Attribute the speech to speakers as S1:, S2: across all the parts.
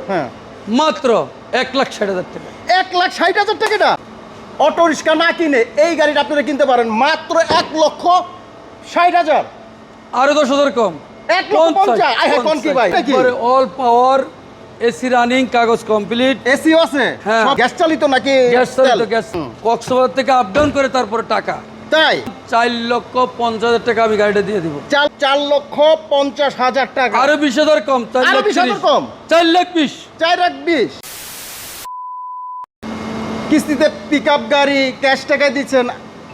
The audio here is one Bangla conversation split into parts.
S1: হ্যাঁ
S2: মাত্র 1,60,000 টাকা।
S1: 1,60,000 টাকা না, অটো রিক্সা না কিনে এই গাড়িটা আপনারা কিনতে পারেন মাত্র 1,60,000।
S2: আরো 10,000 কম,
S1: 1,50,000। আয় হ্যাঁ, কোন কি ভাই?
S2: অল পাওয়ার, এসি রানিং, কাগজ কমপ্লিট,
S1: এসিও আছে?
S2: হ্যাঁ।
S1: সব গ্যাস চালিত নাকি
S2: গ্যাস চালিত,
S1: তেল?
S2: গ্যাস। কক্সবাজার থেকে আপ ডাউন করে তারপরে টাকা
S1: তাই
S2: 4,50,000 টাকা আমি গাড়িটা দিয়ে দিব।
S1: 4,50,000 টাকা।
S2: আরো 20,000 কম,
S1: আরো 20,000 কম?
S2: 4,20,000।
S1: 4,20,000। কিস্তিতে পিকআপ গাড়ি ক্যাশ টাকায় দিচ্ছেন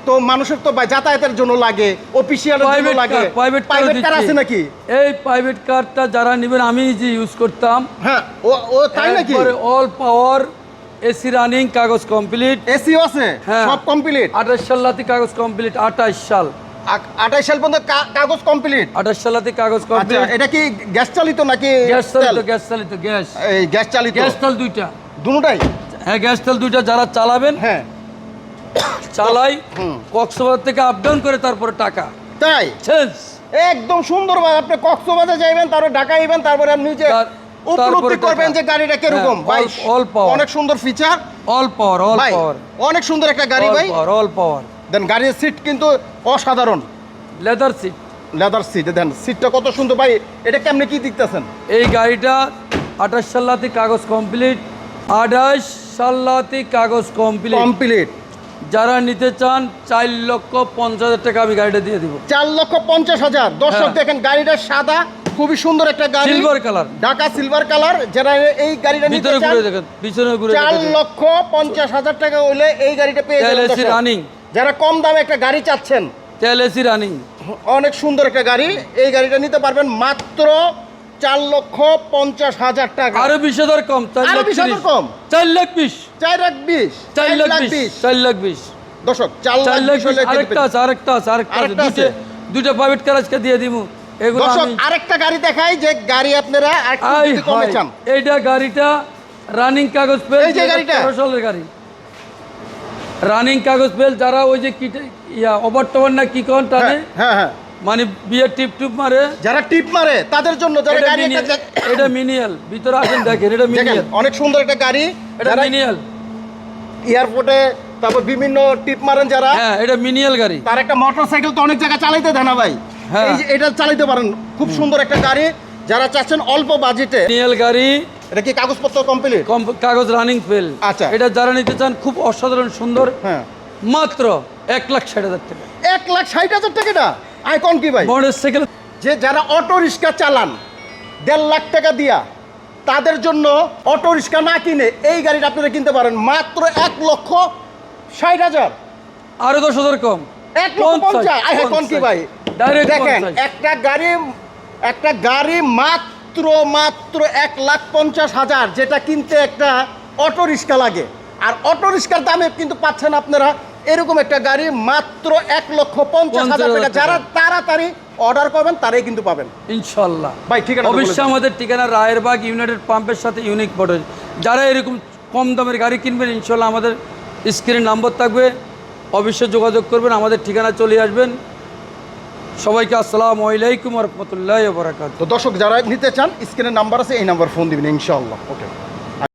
S1: তো, মানুষের তো ভাই যাতায়াতের জন্য লাগে, অফিসিয়ালের জন্য লাগে।
S2: প্রাইভেট
S1: কার আছে নাকি?
S2: এই প্রাইভেট কারটা যারা নেবেন, আমি নিজে ইউজ করতাম।
S1: হ্যাঁ, ও তাই নাকি?
S2: অল পাওয়ার, এসি রানিং, কাগজ কমপ্লিট,
S1: এসিও আছে?
S2: হ্যাঁ।
S1: সব কমপ্লিট?
S2: 28 সাল কাগজ কমপ্লিট। 28 সাল
S1: 28 সাল পর্যন্ত কাগজ কমপ্লিট?
S2: 28 সাল কাগজ
S1: আচ্ছা,
S2: কমপ্লিট।
S1: এটা কি গ্যাস চালিত নাকি
S2: গ্যাস চালিত,
S1: তেল?
S2: গ্যাস চালিত, গ্যাস।
S1: এই গ্যাস চালিত?
S2: গ্যাস তেল দুইটা,
S1: দুটোটাই?
S2: হ্যাঁ গ্যাস তেল দুইটা। যারা চালাবেন,
S1: হ্যাঁ
S2: চালাই,
S1: হুম।
S2: কক্সবাজার থেকে আপ ডাউন করে তারপরে টাকা
S1: তাই
S2: চেঞ্জ।
S1: একদম সুন্দর ভাই, আপনি কক্সবাজার যাইবেন, তারপরে ঢাকা আইবেন, তারপরে আপনি যে উপলব্ধি করবেন যে গাড়িটা কিরকম।
S2: হ্যাঁ,
S1: ভাই
S2: all power।
S1: অনেক সুন্দর ফিচার,
S2: অল পাওয়ার, অল
S1: ভাই
S2: পাওয়ার,
S1: অনেক সুন্দর একটা গাড়ি ভাই।
S2: অল পাওয়ার।
S1: দেন গাড়ির সিট কিন্তু অসাধারণ,
S2: leather seat.
S1: Leather seat. Then সিটটা কত সুন্দর ভাই, এটা কেমনে কি দেখতেছেন?
S2: এই গাড়িটা 28 সাল কাগজ কমপ্লিট। 28 সাল কাগজ কমপ্লিট।
S1: কমপ্লিট।
S2: যারা নিতে চান 4,50,000 টাকা আমি গাড়িটা দিয়ে দিব।
S1: 4,50,000। দর্শক
S2: হ্যাঁ।
S1: দেখেন গাড়িটা সাদা, খুবই সুন্দর একটা গাড়ি,
S2: silver colour,
S1: Dhaka silver colour. যারা এই গাড়িটা নিতে
S2: ভিতরে
S1: চান
S2: ঘুরে দেখেন, পিছনে ঘুরে দেখেন।
S1: 4,50,000 টাকা হইলে এই গাড়িটা পেয়ে
S2: তেল
S1: যাবেন
S2: এসি
S1: দর্শক।
S2: রানিং,
S1: যারা কম দামে একটা গাড়ি চাচ্ছেন,
S2: তেল এসি রানিং,
S1: অনেক সুন্দর একটা গাড়ি, এই গাড়িটা নিতে পারবেন মাত্র 4,50,000 টাকা।
S2: আরো 20,000 কম,
S1: আরো 20,000 কম?
S2: 4,20,000।
S1: 4,20,000।
S2: 4,20,000, 4,20,000।
S1: দর্শক 4,20,000
S2: আরেকটা আছে, আরেকটা আছে, আরেকটা আছে।
S1: আরেকটা আছে?
S2: দুইটা প্রাইভেট কার আজকে দিয়ে দিব। এগুলো
S1: দর্শক
S2: আমি
S1: আরেকটা গাড়ি দেখাই, যে গাড়ি আপনারা একটু যদি কমে চান।
S2: এইটা গাড়িটা রানিং কাগজ পেল।
S1: এই যে গাড়িটা?
S2: 13 সালের গাড়ি, রানিং কাগজ পেল। যারা ওই যে কি ওভার টভার না কি কোন টানে,
S1: হ্যাঁ হ্যাঁ,
S2: মানে বিয়ের টিপ টুপ মারে,
S1: যারা টিপ মারে তাদের জন্য, যারা
S2: এটা
S1: গাড়ি
S2: এটা মিনিয়াল। ভিতরে আসেন দেখেন, এটা
S1: দেখেন
S2: মিনিয়াল,
S1: অনেক সুন্দর একটা গাড়ি।
S2: এটা
S1: যারা
S2: মিনিয়াল।
S1: এয়ারপোর্টে তারপর বিভিন্ন টিপ মারেন যারা,
S2: হ্যাঁ এটা মিনিয়াল গাড়ি।
S1: তার একটা মোটরসাইকেল তো অনেক জায়গায় চালাইতে দেয় না ভাই,
S2: হ্যাঁ।
S1: এই যে এটা চালাইতে পারেন, খুব সুন্দর একটা গাড়ি। যারা চাচ্ছেন অল্প বাজেটে,
S2: মিনিয়াল গাড়ি,
S1: এটা কি কাগজপত্র কমপ্লিট?
S2: কাগজ রানিং ফেল।
S1: আচ্ছা।
S2: এটা যারা নিতে চান খুব অসাধারণ সুন্দর,
S1: হ্যাঁ,
S2: মাত্র 1,60,000 টাকা।
S1: 1,60,000 টাকা না, আইকন কি ভাই?
S2: মোটরসাইকেল।
S1: যে যারা অটো রিক্সা চালান 1.5 লাখ টাকা দিয়া, তাদের জন্য অটো রিক্সা না কিনে এই গাড়িটা আপনারা কিনতে পারেন মাত্র 1,60,000।
S2: আরো 10,000 কম,
S1: 1,50,000। আয় হ্যাঁ, কোন কি ভাই?
S2: ডাইরেক্ট
S1: দেখেন
S2: 50,000।
S1: একটা গাড়ি মাত্র 1,50,000, যেটা কিনতে একটা অটো রিক্সা লাগে। আর অটো রিক্সার দামে কিন্তু পাচ্ছেন আপনারা এরকম একটা গাড়ি মাত্র 1,50,000 টাকা। যারা তাড়াতাড়ি অর্ডার করবেন তারাই কিন্তু পাবেন
S2: ইনশাল্লাহ।
S1: ভাই। ঠিকানা
S2: অবশ্যই আমাদের ঠিকানা রায়েরবাগ ইউনাইটেড পাম্পের সাথে ইউনিক মোটর। যারা এরকম কম দামের গাড়ি কিনবেন, ইনশাল্লাহ আমাদের স্ক্রিনে নাম্বার থাকবে, অবশ্যই যোগাযোগ করবেন, আমাদের ঠিকানা চলে আসবেন। সবাইকে আসসালামু আলাইকুম ওয়া রাহমাতুল্লাহি ওয়া বারাকাতুহু।
S1: তো দর্শক যারা নিতে চান, স্ক্রিনে নাম্বার আছে, এই নাম্বার ফোন দিবেন ইনশাআল্লাহ। ওকে।